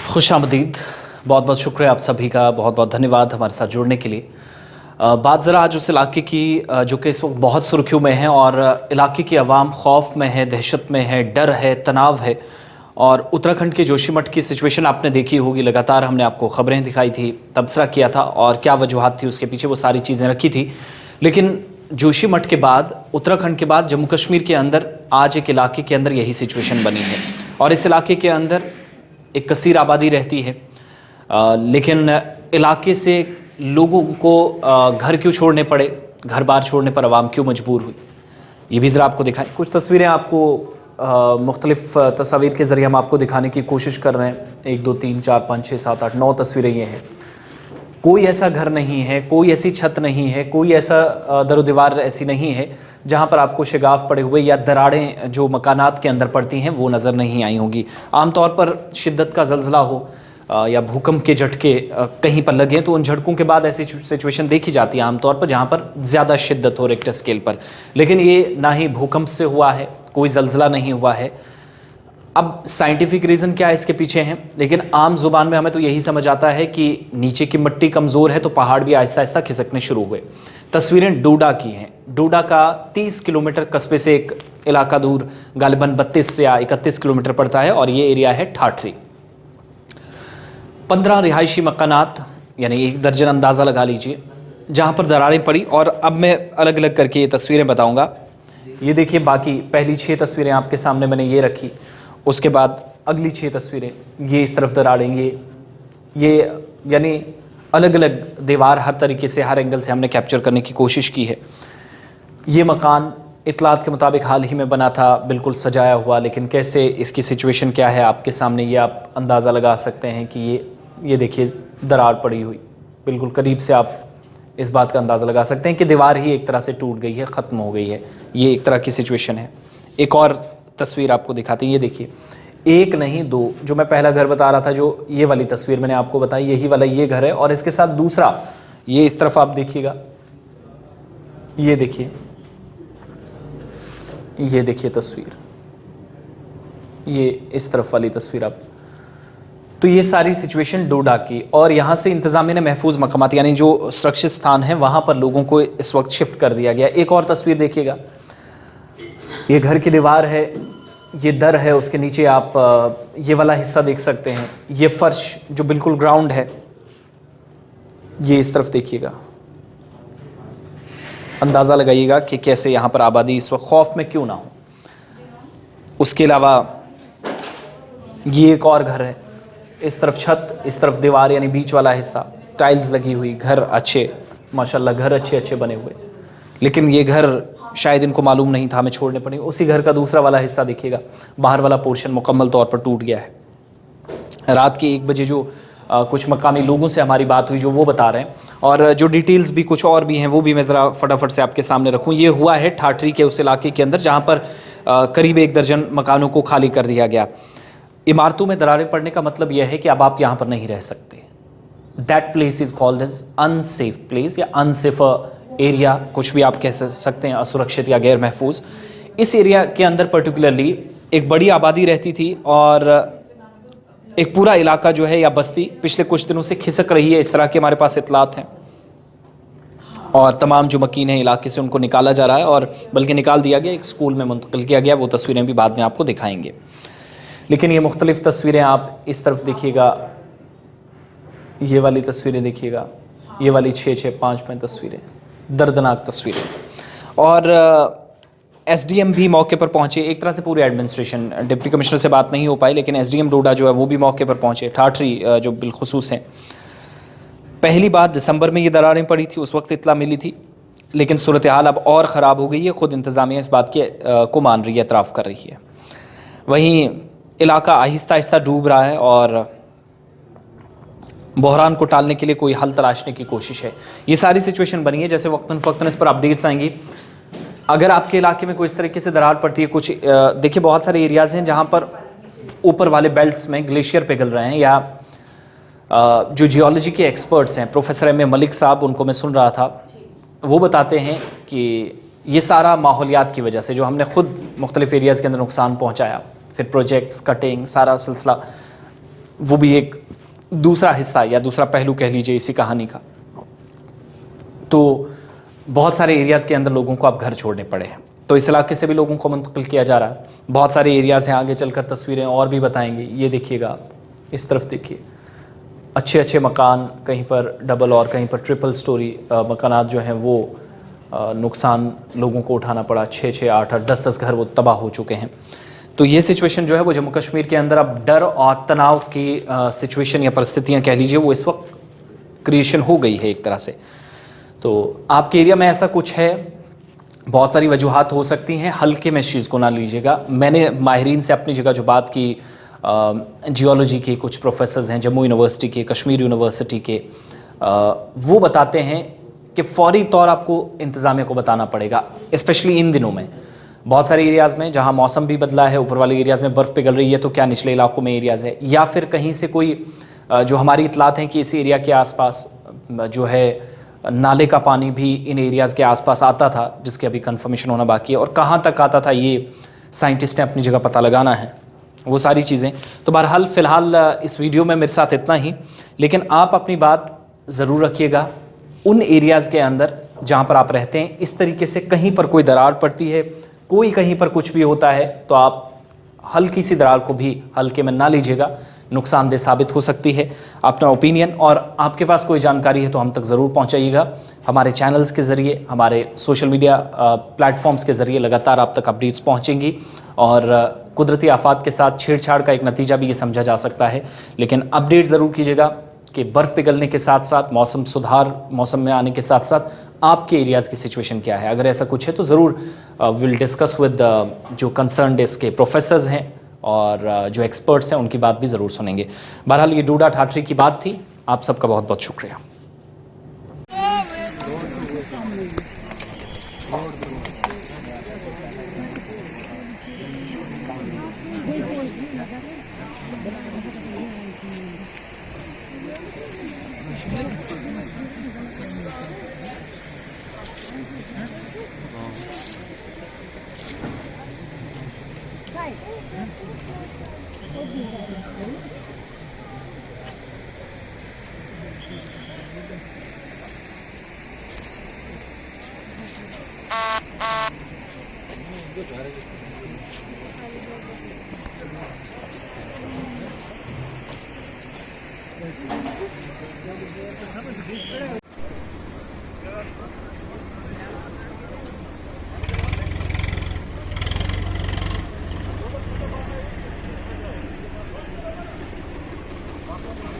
खुशामदीद। बहुत बहुत शुक्रिया आप सभी का, बहुत बहुत धन्यवाद हमारे साथ जुड़ने के लिए। बात ज़रा आज उस इलाके की जो कि इस वक्त बहुत सुर्खियों में है और इलाके की आवाम खौफ में है, दहशत में है, डर है, तनाव है। और उत्तराखंड के जोशीमठ की सिचुएशन आपने देखी होगी, लगातार हमने आपको खबरें दिखाई थी, तबसरा किया था और क्या वजूहत थी उसके पीछे, वो सारी चीज़ें रखी थी। लेकिन जोशीमठ के बाद, उत्तराखंड के बाद जम्मू कश्मीर के अंदर आज एक इलाके के अंदर यही सिचुएशन बनी है। और इस इलाके के अंदर एक कसीर आबादी रहती है, लेकिन इलाके से लोगों को घर क्यों छोड़ने पड़े, घर बार छोड़ने पर आवाम क्यों मजबूर हुई, ये भी ज़रा आपको दिखाएं। कुछ तस्वीरें आपको मुख्तलिफ तस्वीर के ज़रिए हम आपको दिखाने की कोशिश कर रहे हैं। 1 2 3 4 5 6 7 8 9 तस्वीरें ये हैं। कोई ऐसा घर नहीं है, कोई ऐसी छत नहीं है, कोई ऐसा दरो दीवार ऐसी नहीं है जहाँ पर आपको शिगाफ पड़े हुए या दरारें जो मकानात के अंदर पड़ती हैं वो नज़र नहीं आई होंगी। आमतौर पर शिद्दत का ज़लज़ला हो या भूकंप के झटके कहीं पर लगे तो उन झटकों के बाद ऐसी सिचुएशन देखी जाती है आमतौर पर, जहाँ पर ज़्यादा शिद्दत हो रिक्टर स्केल पर। लेकिन ये ना ही भूकंप से हुआ है, कोई ज़लज़ला नहीं हुआ है। अब साइंटिफिक रीज़न क्या है इसके पीछे हैं, लेकिन आम जुबान में हमें तो यही समझ आता है कि नीचे की मिट्टी कमज़ोर है तो पहाड़ भी आहिस्ता आहिस्ता खिसकने शुरू हुए। तस्वीरें डोडा की हैं। डोडा का 30 किलोमीटर कस्बे से एक इलाका दूर, गालिबन 32 या 31 किलोमीटर पड़ता है और ये एरिया है ठाठरी। 15 रिहायशी मकानात, यानी 1 दर्जन अंदाज़ा लगा लीजिए, जहाँ पर दरारें पड़ी। और अब मैं अलग अलग करके ये तस्वीरें बताऊँगा। ये देखिए, बाकी पहली 6 तस्वीरें आपके सामने मैंने ये रखी, उसके बाद अगली 6 तस्वीरें, ये इस तरफ दरारें, ये यानी अलग अलग दीवार, हर तरीके से, हर एंगल से हमने कैप्चर करने की कोशिश की है। ये मकान इतलात के मुताबिक हाल ही में बना था, बिल्कुल सजाया हुआ, लेकिन कैसे इसकी सिचुएशन क्या है आपके सामने ये आप अंदाज़ा लगा सकते हैं कि ये देखिए दरार पड़ी हुई, बिल्कुल करीब से आप इस बात का अंदाज़ा लगा सकते हैं कि दीवार ही एक तरह से टूट गई है, ख़त्म हो गई है। ये एक तरह की सिचुएशन है। एक और तस्वीर आपको दिखाते हैं, ये देखिए, एक नहीं 2, जो मैं पहला घर बता रहा था, जो ये वाली तस्वीर मैंने आपको बताई, यही वाला ये घर है। और इसके साथ दूसरा, ये इस तरफ आप देखिएगा, ये देखिए तस्वीर, ये इस तरफ वाली तस्वीर आप। तो ये सारी सिचुएशन डोडा की, और यहाँ से इंतज़ामिया ने महफूज मकामात यानी जो सुरक्षित स्थान है वहाँ पर लोगों को इस वक्त शिफ्ट कर दिया गया। एक और तस्वीर देखिएगा, ये घर की दीवार है, ये दर है, उसके नीचे आप ये वाला हिस्सा देख सकते हैं, ये फर्श जो बिल्कुल ग्राउंड है, ये इस तरफ देखिएगा। अंदाज़ा लगाइएगा कि कैसे यहाँ पर आबादी इस वक्त खौफ में क्यों ना हो। उसके अलावा ये एक और घर है, इस तरफ छत, इस तरफ दीवार, यानी बीच वाला हिस्सा, टाइल्स लगी हुई, घर अच्छे, माशाल्लाह घर अच्छे अच्छे बने हुए। लेकिन ये घर शायद इनको मालूम नहीं था, हमें छोड़ने पड़े। उसी घर का दूसरा वाला हिस्सा देखिएगा, बाहर वाला पोर्शन मुकम्मल तौर पर टूट गया है। रात के 1 बजे जो कुछ मकामी लोगों से हमारी बात हुई, जो वो बता रहे हैं, और जो डिटेल्स भी कुछ और भी हैं वो भी मैं ज़रा फटाफट से आपके सामने रखूँ। ये हुआ है ठाठरी के उस इलाके के अंदर जहाँ पर करीब 1 दर्जन मकानों को खाली कर दिया गया। इमारतों में दरारें पड़ने का मतलब यह है कि अब आप यहाँ पर नहीं रह सकते। That place is called as unsafe place या अनसेफ एरिया, कुछ भी आप कह सकते हैं, असुरक्षित या गैर महफूज। इस एरिया के अंदर पर्टिकुलरली एक बड़ी आबादी रहती थी और एक पूरा इलाका जो है या बस्ती पिछले कुछ दिनों से खिसक रही है, इस तरह के हमारे पास इतलात हैं। और तमाम जो मकीन हैं इलाके से उनको निकाला जा रहा है, और बल्कि निकाल दिया गया, एक स्कूल में मुंतकिल किया गया। वो तस्वीरें भी बाद में आपको दिखाएंगे। लेकिन ये मुख्तलिफ तस्वीरें आप इस तरफ देखिएगा, ये वाली तस्वीरें देखिएगा, ये वाली 6 5 तस्वीरें, दर्दनाक तस्वीरें। और एसडीएम भी मौके पर पहुंचे, एक तरह से पूरे एडमिनिस्ट्रेशन, डिप्टी कमिश्नर से बात नहीं हो पाई, लेकिन एसडीएम डोडा जो है वो भी मौके पर पहुंचे, ठाठरी जो बिलखुसूस हैं। पहली बार दिसंबर में ये दरारें पड़ी थी, उस वक्त इतला मिली थी, लेकिन सूरत हाल अब और ख़राब हो गई है। ख़ुद इंतज़ामिया इस बात को मान रही है, एतराफ़ कर रही है। वहीं इलाका आहिस्ता आहिस्ता डूब रहा है और बहरान को टालने के लिए कोई हल तलाशने की कोशिश है। ये सारी सिचुएशन बनी है, जैसे वक्तन फ़क्तन इस पर अपडेट्स आएंगी। अगर आपके इलाके में कोई इस तरीके से दरार पड़ती है, कुछ देखिए बहुत सारे एरियाज़ हैं जहाँ पर ऊपर वाले बेल्ट्स में ग्लेशियर पिघल रहे हैं, या जो जियोलॉजी के एक्सपर्ट्स हैं, प्रोफेसर एम ए मलिक साहब, उनको मैं सुन रहा था, वो बताते हैं कि ये सारा माहौलियात की वजह से, जो हमने खुद मुख्तलिफ एरियाज़ के अंदर नुकसान पहुँचाया, फिर प्रोजेक्ट्स, कटिंग, सारा सिलसिला, वो भी एक दूसरा हिस्सा या दूसरा पहलू कह लीजिए इसी कहानी का। तो बहुत सारे एरियाज़ के अंदर लोगों को अब घर छोड़ने पड़े हैं, तो इस इलाके से भी लोगों को मुंतकिल किया जा रहा है। बहुत सारे एरियाज़ हैं, आगे चलकर तस्वीरें और भी बताएंगे। ये देखिएगा आप, इस तरफ देखिए, अच्छे अच्छे मकान, कहीं पर डबल और कहीं पर ट्रिपल स्टोरी मकानात जो हैं वो नुकसान लोगों को उठाना पड़ा। 6-6, 8-8, 10-10 घर वो तबाह हो चुके हैं। तो ये सिचुएशन जो है वो जम्मू कश्मीर के अंदर अब डर और तनाव की सिचुएशन या परिस्थितियाँ कह लीजिए वो इस वक्त क्रिएशन हो गई है एक तरह से। तो आपके एरिया में ऐसा कुछ है, बहुत सारी वजूहात हो सकती हैं, हल्के में इस चीज़ को ना लीजिएगा। मैंने माहिरीन से अपनी जगह जो बात की, जियोलॉजी के कुछ प्रोफेसर्स हैं जम्मू यूनिवर्सिटी के, कश्मीर यूनिवर्सिटी के, वो बताते हैं कि फ़ौरी तौर आपको इंतज़ामिया को बताना पड़ेगा, स्पेशली इन दिनों में। बहुत सारे एरियाज़ में जहां मौसम भी बदला है, ऊपर वाले एरियाज़ में बर्फ़ पिघल रही है, तो क्या निचले इलाकों में एरियाज़ है, या फिर कहीं से कोई जो हमारी इतलात हैं कि इस एरिया के आसपास जो है नाले का पानी भी इन एरियाज़ के आसपास आता था, जिसकी अभी कंफर्मेशन होना बाकी है, और कहाँ तक आता था ये साइंटिस्ट ने अपनी जगह पता लगाना है, वो सारी चीज़ें। तो बहरहाल फ़िलहाल इस वीडियो में मेरे साथ इतना ही, लेकिन आप अपनी बात ज़रूर रखिएगा उन एरियाज़ के अंदर जहाँ पर आप रहते हैं। इस तरीके से कहीं पर कोई दरार पड़ती है, कोई कहीं पर कुछ भी होता है, तो आप हल्की सी दरार को भी हल्के में ना लीजिएगा, नुकसानदेह साबित हो सकती है। अपना ओपिनियन और आपके पास कोई जानकारी है तो हम तक ज़रूर पहुंचाइएगा। हमारे चैनल्स के ज़रिए, हमारे सोशल मीडिया प्लेटफॉर्म्स के ज़रिए लगातार आप तक अपडेट्स पहुंचेंगी, और कुदरती आफात के साथ छेड़छाड़ का एक नतीजा भी ये समझा जा सकता है। लेकिन अपडेट ज़रूर कीजिएगा कि बर्फ़ पिघलने के साथ साथ, मौसम सुधार, मौसम में आने के साथ साथ आपके एरियाज़ की सिचुएशन क्या है। अगर ऐसा कुछ है तो ज़रूर विल डिस्कस विद जो कंसर्न्ड इसके प्रोफेसर्स हैं और जो एक्सपर्ट्स हैं, उनकी बात भी ज़रूर सुनेंगे। बहरहाल ये डूडा ठाठरी की बात थी। आप सबका बहुत बहुत शुक्रिया। Good,